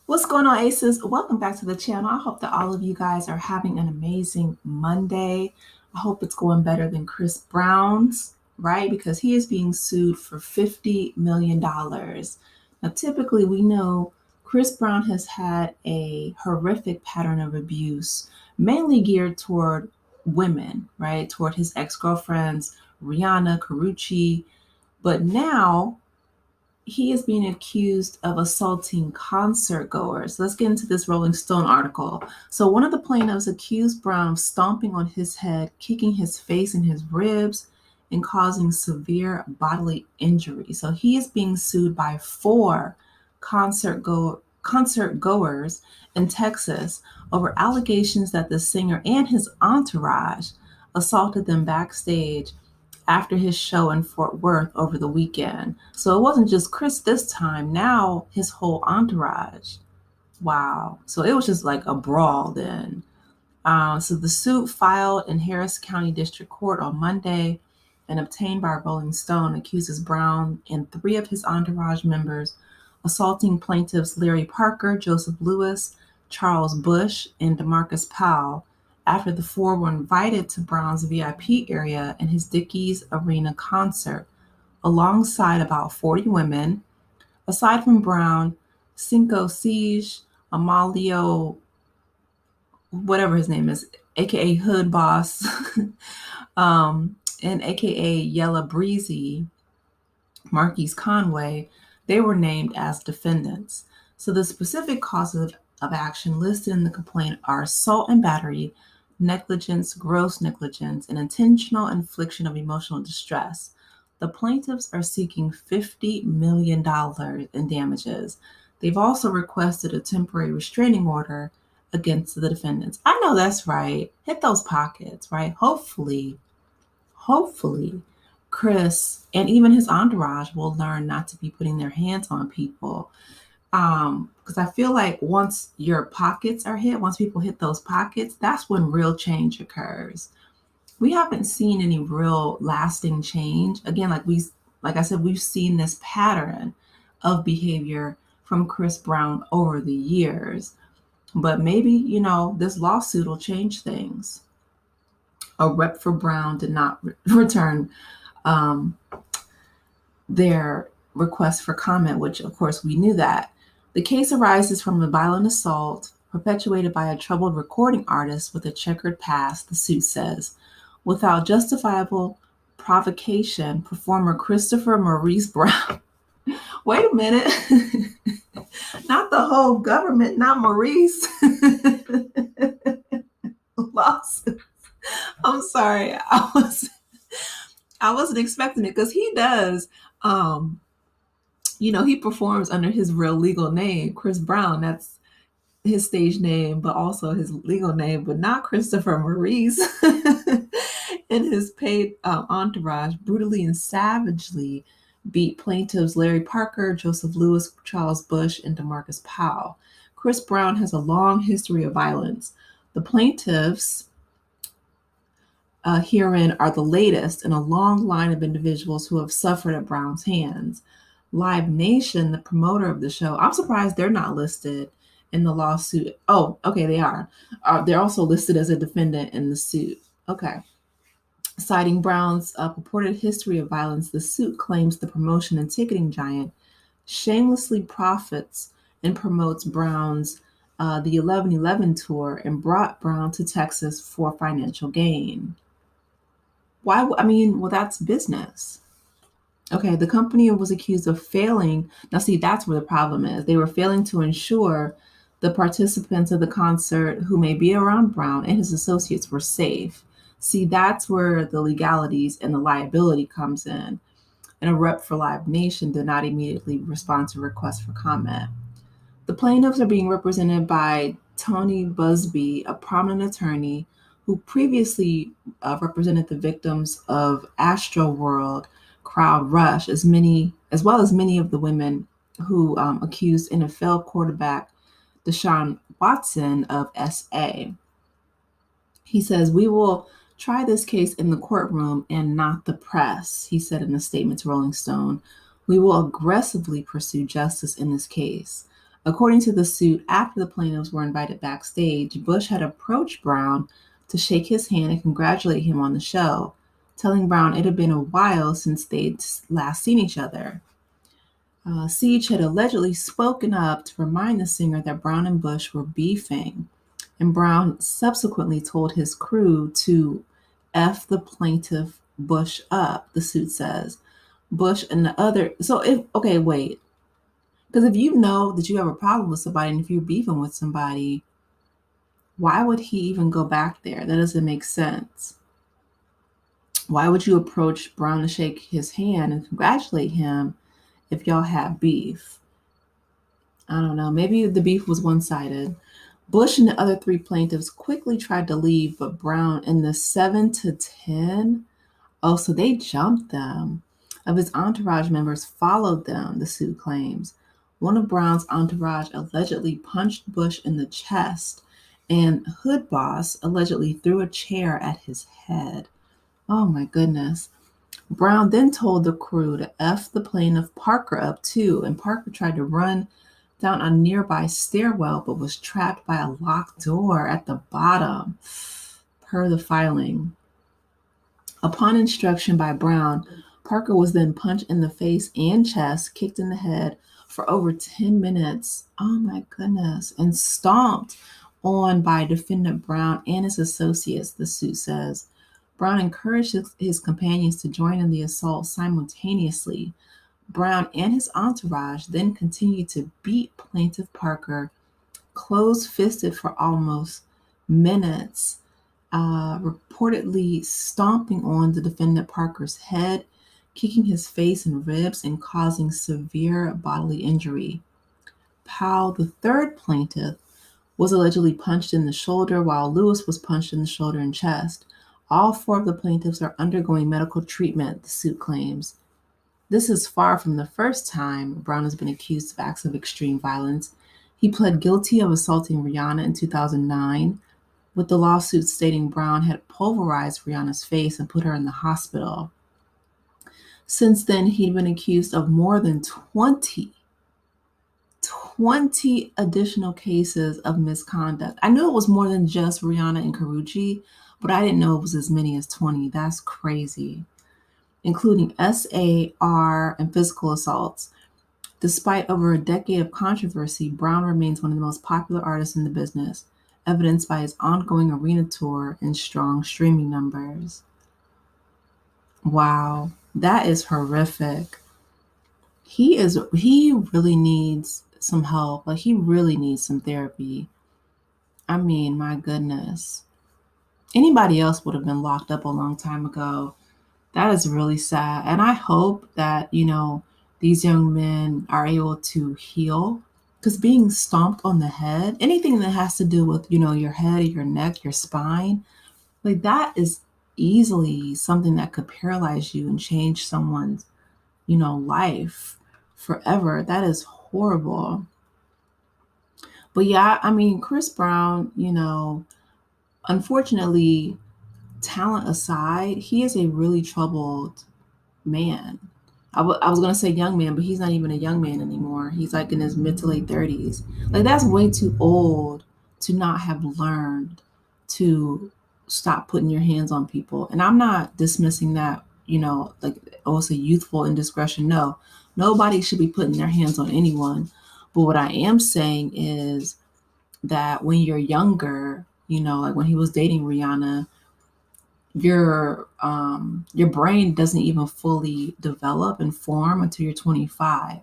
What's going on, Aces? Welcome back to the channel. I hope that all of you guys are having an amazing Monday. I hope it's going better than Chris Brown's, right? Because he is being sued for $50 million. Now, typically, we know Chris Brown has had a horrific pattern of abuse, mainly geared toward women, right? Toward his ex-girlfriends, Rihanna, Carucci. But now he is being accused of assaulting concert goers. Let's get into this Rolling Stone article. So, one of the plaintiffs accused Brown of stomping on his head, kicking his face and his ribs, and causing severe bodily injury. So, he is being sued by four concert goers in Texas over allegations that the singer and his entourage assaulted them backstage after his show in Fort Worth over the weekend. So it wasn't just Chris this time, now his whole entourage. Wow. So it was just like a brawl then. So the suit filed in Harris County District Court on Monday and obtained by Rolling Stone accuses Brown and three of his entourage members assaulting plaintiffs Larry Parker, Joseph Lewis, Charles Bush, and DeMarcus Powell after the four were invited to Brown's VIP area in his Dickies Arena concert, alongside about 40 women. Aside from Brown, Cinco Siege, Amalio, whatever his name is, aka Hood Boss, and aka Yella Breezy, Marquise Conway, they were named as defendants. So the specific causes of action listed in the complaint are assault and battery, negligence, gross negligence, and intentional infliction of emotional distress. The plaintiffs are seeking $50 million in damages. They've also requested a temporary restraining order against the defendants. I know that's right. Hit those pockets, right? Hopefully, Chris and even his entourage will learn not to be putting their hands on people. Because I feel like once your pockets are hit, once people hit those pockets, that's when real change occurs. We haven't seen any real lasting change. Again, like I said, we've seen this pattern of behavior from Chris Brown over the years. But maybe, this lawsuit will change things. A rep for Brown did not return um, their request for comment, which of course we knew that. The case arises from a violent assault perpetuated by a troubled recording artist with a checkered past, the suit says. Without justifiable provocation, performer Christopher Maurice Brown. Wait a minute. Not the whole government, not Maurice. Lawsuit. I'm sorry. I wasn't expecting it because he does. He performs under his real legal name, Chris Brown. That's his stage name, but also his legal name, but not Christopher Maurice. And his paid entourage brutally and savagely beat plaintiffs Larry Parker, Joseph Lewis, Charles Bush, and DeMarcus Powell. Chris Brown has a long history of violence. The plaintiffs herein are the latest in a long line of individuals who have suffered at Brown's hands. Live Nation, the promoter of the show, I'm surprised they're not listed in the lawsuit. Oh, okay, they are. They're also listed as a defendant in the suit. Okay. Citing Brown's purported history of violence, the suit claims the promotion and ticketing giant shamelessly profits and promotes Brown's the 11/11 tour and brought Brown to Texas for financial gain. Why? I mean, well, that's business. Okay, the company was accused of failing. Now, see, that's where the problem is. They were failing to ensure the participants of the concert who may be around Brown and his associates were safe. See, that's where the legalities and the liability comes in. And a rep for Live Nation did not immediately respond to requests for comment. The plaintiffs are being represented by Tony Busby, a prominent attorney who previously represented the victims of Astroworld Crowd Rush, as well as many of the women who accused NFL quarterback Deshaun Watson of SA. He says, "We will try this case in the courtroom and not the press," he said in a statement to Rolling Stone. "We will aggressively pursue justice in this case. According to the suit, after the plaintiffs were invited backstage, Bush had approached Brown to shake his hand and congratulate him on the show, telling Brown it had been a while since they'd last seen each other. Siege had allegedly spoken up to remind the singer that Brown and Bush were beefing, and Brown subsequently told his crew to F the plaintiff Bush up, the suit says. Bush and the other. So if, okay, wait. Because if you know that you have a problem with somebody and if you're beefing with somebody, why would he even go back there? That doesn't make sense. Why would you approach Brown to shake his hand and congratulate him if y'all have beef? I don't know. Maybe the beef was one-sided. Bush and the other three plaintiffs quickly tried to leave, but Brown in the 7 to 10. Oh, so they jumped them. Of his entourage members followed them, the suit claims. One of Brown's entourage allegedly punched Bush in the chest, and Hood Boss allegedly threw a chair at his head. Oh my goodness. Brown then told the crew to F the plaintiff Parker up too, and Parker tried to run down a nearby stairwell but was trapped by a locked door at the bottom, per the filing. Upon instruction by Brown, Parker was then punched in the face and chest, kicked in the head for over 10 minutes. Oh my goodness. And stomped on by defendant Brown and his associates, the suit says. Brown encouraged his companions to join in the assault simultaneously. Brown and his entourage then continued to beat plaintiff Parker, close-fisted for almost minutes, reportedly stomping on the defendant Parker's head, kicking his face and ribs, and causing severe bodily injury. Powell, the third plaintiff, was allegedly punched in the shoulder, while Lewis was punched in the shoulder and chest. All four of the plaintiffs are undergoing medical treatment, the suit claims. This is far from the first time Brown has been accused of acts of extreme violence. He pled guilty of assaulting Rihanna in 2009, with the lawsuit stating Brown had pulverized Rihanna's face and put her in the hospital. Since then, he'd been accused of more than 20 additional cases of misconduct. I knew it was more than just Rihanna and Karrueche, but I didn't know it was as many as 20. That's crazy. Including SAR and physical assaults. Despite over a decade of controversy, Brown remains one of the most popular artists in the business, evidenced by his ongoing arena tour and strong streaming numbers. Wow, that is horrific. He really needs some help. Like, he really needs some therapy. I mean, my goodness. Anybody else would have been locked up a long time ago. That is really sad. And I hope that, these young men are able to heal, because being stomped on the head, anything that has to do with, your head, your neck, your spine, like, that is easily something that could paralyze you and change someone's, life forever. That is horrible. But yeah, I mean, Chris Brown, unfortunately, talent aside, he is a really troubled man. I was going to say young man, but he's not even a young man anymore. He's like in his mid to late 30s. Like, that's way too old to not have learned to stop putting your hands on people. And I'm not dismissing that, like, oh, it's a youthful indiscretion. No, nobody should be putting their hands on anyone. But what I am saying is that when you're younger, like when he was dating Rihanna, your brain doesn't even fully develop and form until you're 25.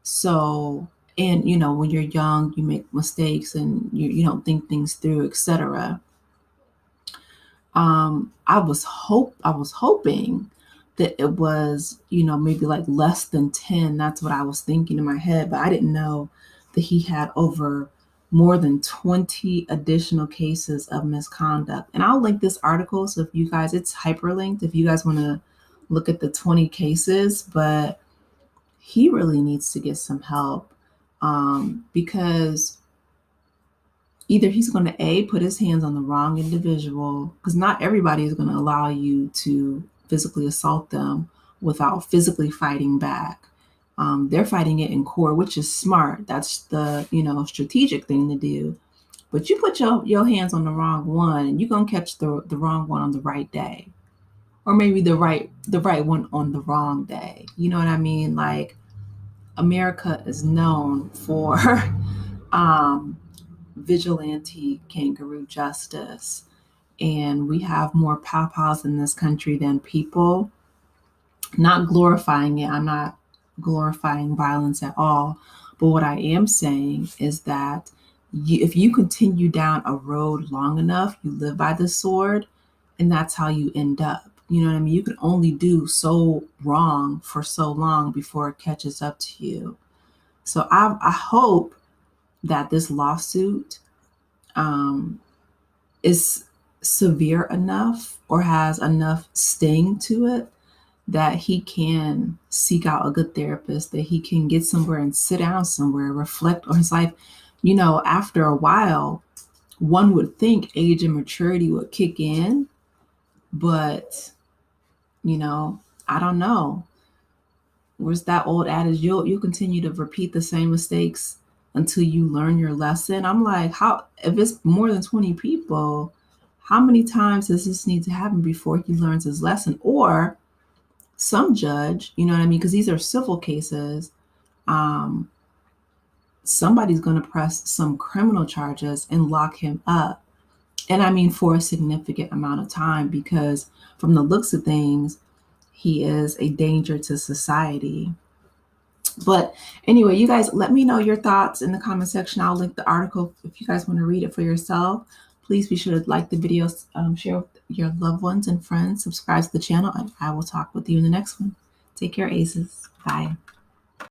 So, and when you're young, you make mistakes and you don't think things through, etc. I was hoping that it was, maybe like less than 10. That's what I was thinking in my head, but I didn't know that he had over more than 20 additional cases of misconduct. And I'll link this article. So if you guys, it's hyperlinked if you guys want to look at the 20 cases, but he really needs to get some help, because either he's going to put his hands on the wrong individual, because not everybody is going to allow you to physically assault them without physically fighting back. They're fighting it in court, which is smart. That's the, strategic thing to do. But you put your hands on the wrong one, and you're gonna catch the wrong one on the right day. Or maybe the right one on the wrong day. You know what I mean? Like, America is known for um, vigilante kangaroo justice, and we have more pawpaws in this country than people. Not glorifying it. I'm not glorifying violence at all. But what I am saying is that if you continue down a road long enough, you live by the sword, and that's how you end up. You know what I mean? You can only do so wrong for so long before it catches up to you. So I hope that this lawsuit um, is severe enough or has enough sting to it that he can seek out a good therapist, that he can get somewhere and sit down somewhere, reflect on his life. After a while, one would think age and maturity would kick in, but I don't know. Where's that old adage? You'll continue to repeat the same mistakes until you learn your lesson. I'm like, how if it's more than 20 people, how many times does this need to happen before he learns his lesson? Or some judge, you know what I mean? Because these are civil cases. Um, Somebody's going to press some criminal charges and lock him up. And I mean, for a significant amount of time, because from the looks of things, he is a danger to society. But anyway, you guys, let me know your thoughts in the comment section. I'll link the article if you guys want to read it for yourself. Please be sure to like the videos, share with your loved ones and friends, subscribe to the channel, and I will talk with you in the next one. Take care, aces. Bye.